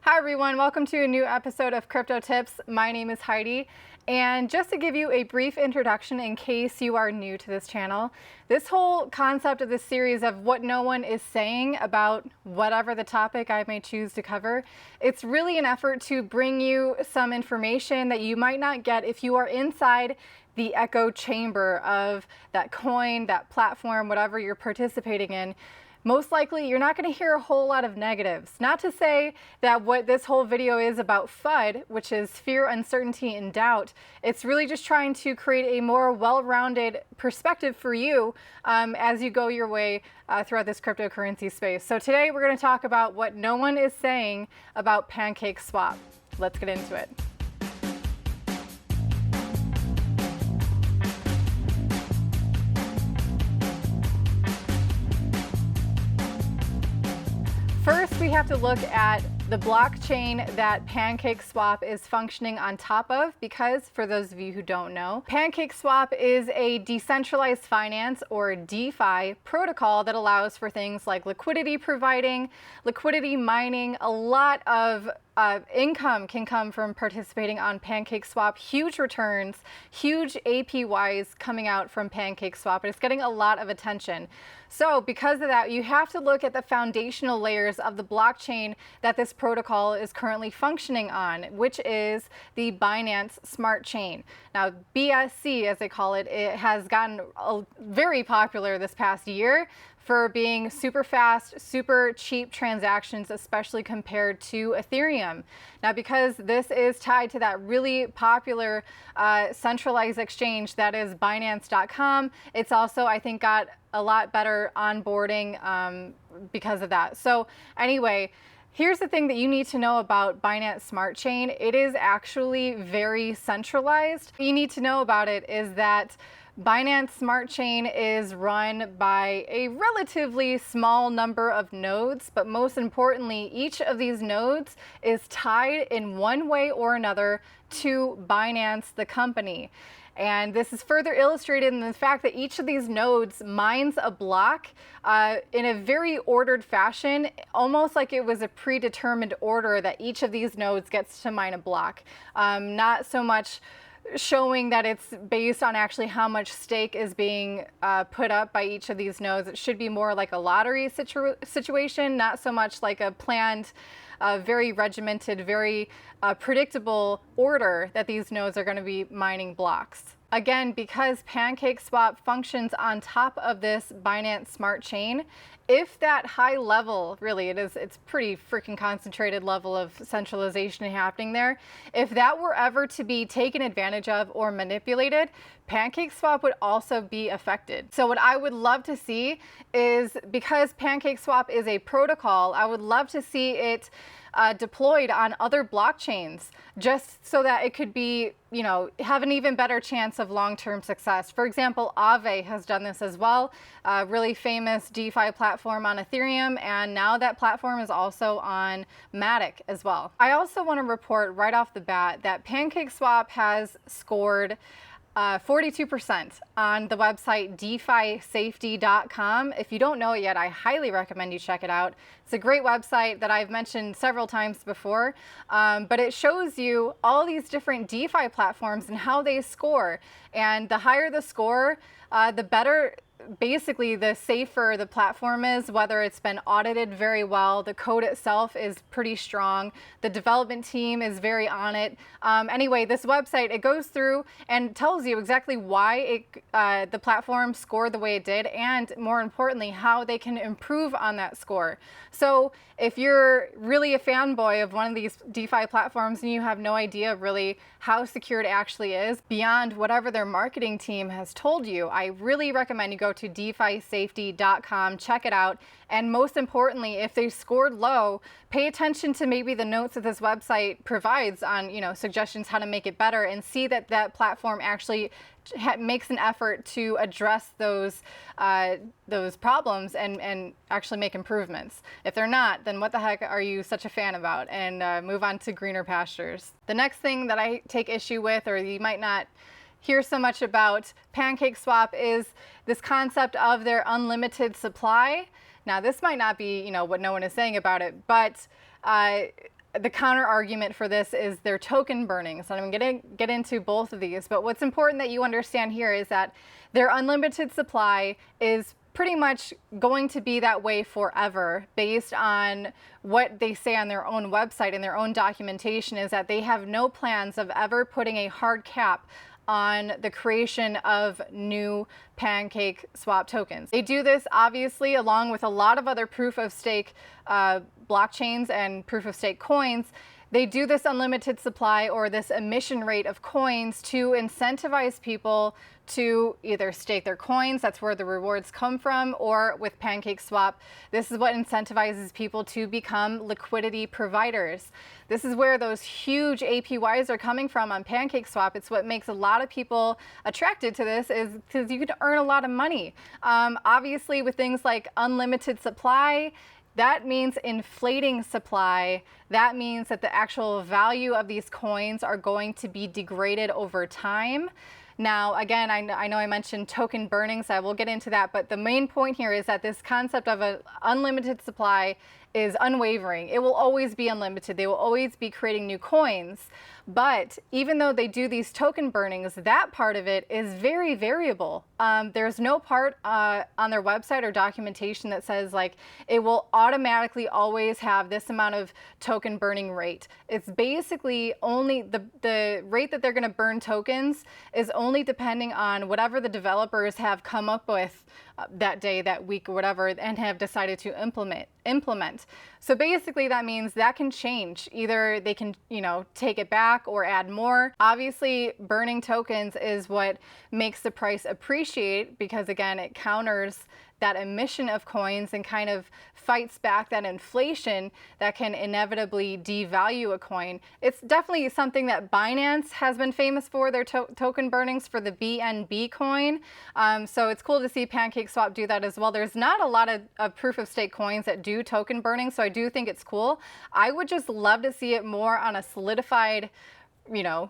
Hi everyone, welcome to a new episode of Crypto Tips. My name is Heidi, and just to give you a brief introduction in case you are new to this channel, this whole concept of this series of what no one is saying about whatever the topic I may choose to cover, it's really an effort to bring you some information that you might not get if you are inside the echo chamber of that coin, that platform, whatever you're participating in. Most likely, you're not going to hear a whole lot of negatives. Not to say that what this whole video is about FUD, which is fear, uncertainty, and doubt. It's really just trying to create a more well-rounded perspective for you as you go your way throughout this cryptocurrency space. So today, we're going to talk about what no one is saying about Pancake swap. Let's get into it. First, we have to look at the blockchain that Pancake swap is functioning on top of, because for those of you who don't know, Pancake swap is a decentralized finance or DeFi protocol that allows for things like liquidity providing, liquidity mining. A lot of income can come from participating on Pancake swap. Huge returns, huge APYs coming out from Pancake swap, and it's getting a lot of attention. So because of that, you have to look at the foundational layers of the blockchain that this protocol is currently functioning on, which is the Binance Smart Chain. Now, BSC, as they call it, it has gotten very popular this past year for being super fast, super cheap transactions, especially compared to Ethereum. Now, because this is tied to that really popular centralized exchange that is Binance.com, it's also, I think, got a lot better onboarding because of that. So anyway, here's the thing that you need to know about Binance Smart Chain. It is actually very centralized. What you need to know about it is that Binance Smart Chain is run by a relatively small number of nodes, but most importantly, each of these nodes is tied in one way or another to Binance, the company. And this is further illustrated in the fact that each of these nodes mines a block in a very ordered fashion, almost like it was a predetermined order that each of these nodes gets to mine a block. Not so much showing that it's based on actually how much stake is being put up by each of these nodes. It should be more like a lottery situation, not so much like a planned, very regimented, very predictable order that these nodes are going to be mining blocks. Again, because Pancake swap functions on top of this Binance Smart Chain, if that high level, really it's pretty freaking concentrated level of centralization happening there, if that were ever to be taken advantage of or manipulated, Pancake swap would also be affected. So what I would love to see is, because Pancake swap is a protocol, I would love to see it deployed on other blockchains, just so that it could be, have an even better chance of long-term success. For example, Aave has done this as well, a really famous DeFi platform on Ethereum, and now that platform is also on Matic as well. I also want to report right off the bat that Pancake swap has scored 42% on the website DeFiSafety.com. If you don't know it yet, I highly recommend you check it out. It's a great website that I've mentioned several times before, but it shows you all these different DeFi platforms and how they score. And the higher the score, the better, basically the safer the platform is, whether it's been audited very well, the code itself is pretty strong, the development team is very on it. Anyway, this website, it goes through and tells you exactly why the platform scored the way it did, and more importantly, how they can improve on that score. So if you're really a fanboy of one of these DeFi platforms and you have no idea really how secure it actually is beyond whatever their marketing team has told you, I really recommend you go to DeFiSafety.com, check it out, and most importantly, if they scored low, pay attention to maybe the notes that this website provides on, suggestions how to make it better, and see that that platform actually makes an effort to address those problems and actually make improvements. If they're not, then what the heck are you such a fan about? And move on to greener pastures. The next thing that I take issue with, or you might not hear so much about Pancake swap, is this concept of their unlimited supply. Now, this might not be, what no one is saying about it, but the counter argument for this is their token burning. So I'm going to get into both of these. But what's important that you understand here is that their unlimited supply is pretty much going to be that way forever, based on what they say on their own website and their own documentation, is that they have no plans of ever putting a hard cap on the creation of new Pancake swap tokens. They do this obviously along with a lot of other proof of stake blockchains and proof of stake coins. They do this unlimited supply or this emission rate of coins to incentivize people to either stake their coins, that's where the rewards come from, or with Pancake Swap, this is what incentivizes people to become liquidity providers. This is where those huge APYs are coming from on Pancake Swap. It's what makes a lot of people attracted to this, is because you can earn a lot of money. Obviously with things like unlimited supply, that means inflating supply. That means that the actual value of these coins are going to be degraded over time. Now, again, I know I mentioned token burning, so I will get into that, but the main point here is that this concept of an unlimited supply is unwavering. It will always be unlimited. They will always be creating new coins. But even though they do these token burnings, that part of it is very variable. There's no part on their website or documentation that says like it will automatically always have this amount of token burning rate. It's basically only the rate that they're going to burn tokens is only depending on whatever the developers have come up with that day, that week, or whatever, and have decided to implement. So basically that means that can change. Either they can, take it back or add more. Obviously, burning tokens is what makes the price appreciate, because again, it counters that emission of coins and kind of fights back that inflation that can inevitably devalue a coin. It's definitely something that Binance has been famous for, their token burnings for the BNB coin. So it's cool to see PancakeSwap do that as well. There's not a lot of proof of stake coins that do token burning, so I do think it's cool. I would just love to see it more on a solidified,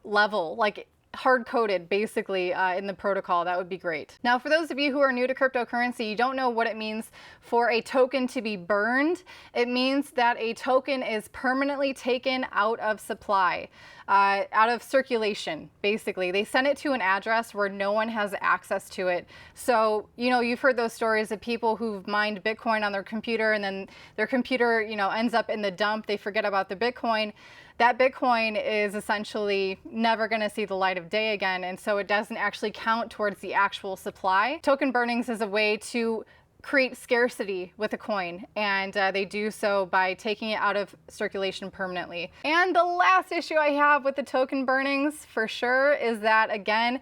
level, like hard-coded basically in the protocol. That would be great. Now, for those of you who are new to cryptocurrency, you don't know what it means for a token to be burned. It means that a token is permanently taken out of supply, out of circulation, basically. They send it to an address where no one has access to it. So, you've heard those stories of people who've mined Bitcoin on their computer, and then their computer, ends up in the dump. They forget about the Bitcoin. That Bitcoin is essentially never going to see the light of day again, and so it doesn't actually count towards the actual supply. Token burnings is a way to create scarcity with a coin, and they do so by taking it out of circulation permanently. And the last issue I have with the token burnings, for sure, is that, again,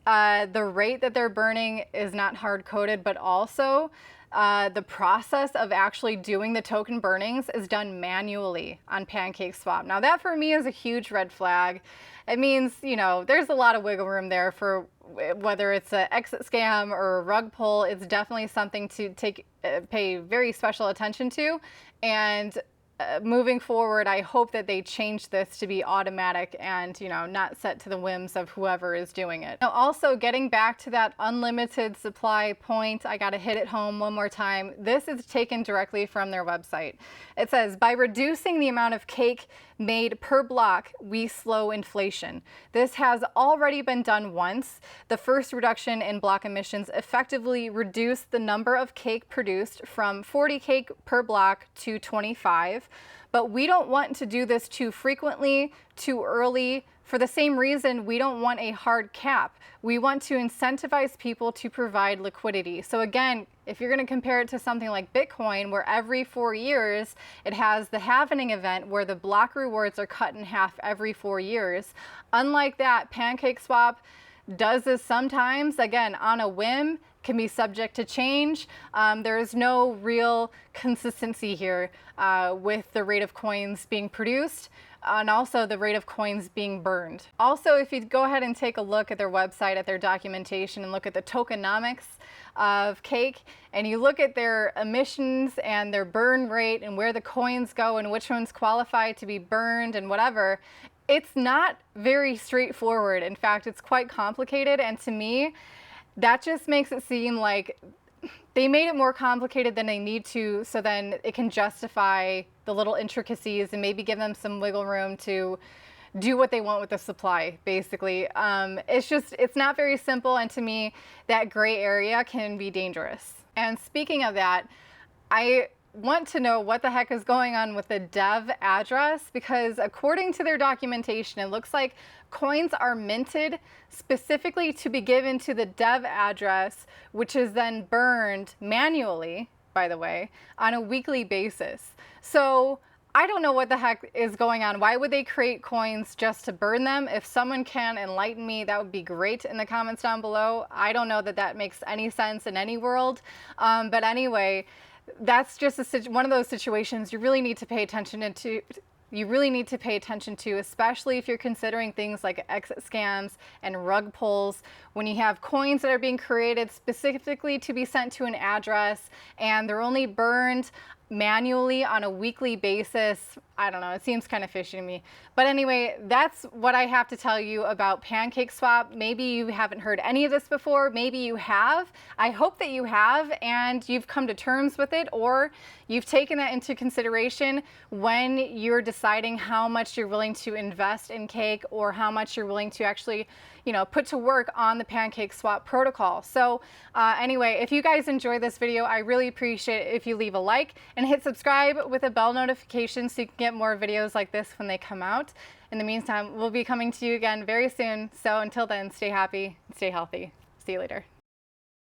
the rate that they're burning is not hard-coded, but also the process of actually doing the token burnings is done manually on PancakeSwap. Now that for me is a huge red flag. It means, there's a lot of wiggle room there for whether it's an exit scam or a rug pull. It's definitely something to pay very special attention to. And moving forward, I hope that they change this to be automatic and, not set to the whims of whoever is doing it. Now, also getting back to that unlimited supply point, I gotta hit it home one more time. This is taken directly from their website. It says, by reducing the amount of cake made per block, we slow inflation. This has already been done once. The first reduction in block emissions effectively reduced the number of cake produced from 40 cake per block to 25. But we don't want to do this too frequently, too early. For the same reason, we don't want a hard cap. We want to incentivize people to provide liquidity. So again, if you're going to compare it to something like Bitcoin, where every 4 years it has the halvening event where the block rewards are cut in half every 4 years. Unlike that, PancakeSwap does this sometimes, again, on a whim, can be subject to change. There is no real consistency here with the rate of coins being produced and also the rate of coins being burned. Also, if you go ahead and take a look at their website, at their documentation, and look at the tokenomics of Cake, and you look at their emissions and their burn rate and where the coins go and which ones qualify to be burned and whatever, it's not very straightforward. In fact, it's quite complicated, and to me, that just makes it seem like they made it more complicated than they need to, so then it can justify the little intricacies and maybe give them some wiggle room to do what they want with the supply, basically. It's not very simple, and to me, that gray area can be dangerous. And speaking of that, I want to know what the heck is going on with the dev address, because according to their documentation, it looks like coins are minted specifically to be given to the dev address, which is then burned manually, by the way, on a weekly basis. So I don't know what the heck is going on. Why would they create coins just to burn them? If someone can enlighten me, that would be great in the comments down below. I don't know that that makes any sense in any world. But anyway, that's just one of those situations you really need to pay attention to. Especially if you're considering things like exit scams and rug pulls, when you have coins that are being created specifically to be sent to an address and they're only burned manually on a weekly basis. I don't know, it seems kind of fishy to me. But anyway, that's what I have to tell you about Pancake Swap. Maybe you haven't heard any of this before, maybe you have. I hope that you have and you've come to terms with it, or you've taken that into consideration when you're deciding how much you're willing to invest in Cake, or how much you're willing to actually, put to work on the Pancake Swap protocol. So anyway, if you guys enjoyed this video, I really appreciate it if you leave a like and hit subscribe with a bell notification so you can get more videos like this when they come out. In the meantime, we'll be coming to you again very soon. So until then, stay happy, stay healthy. See you later.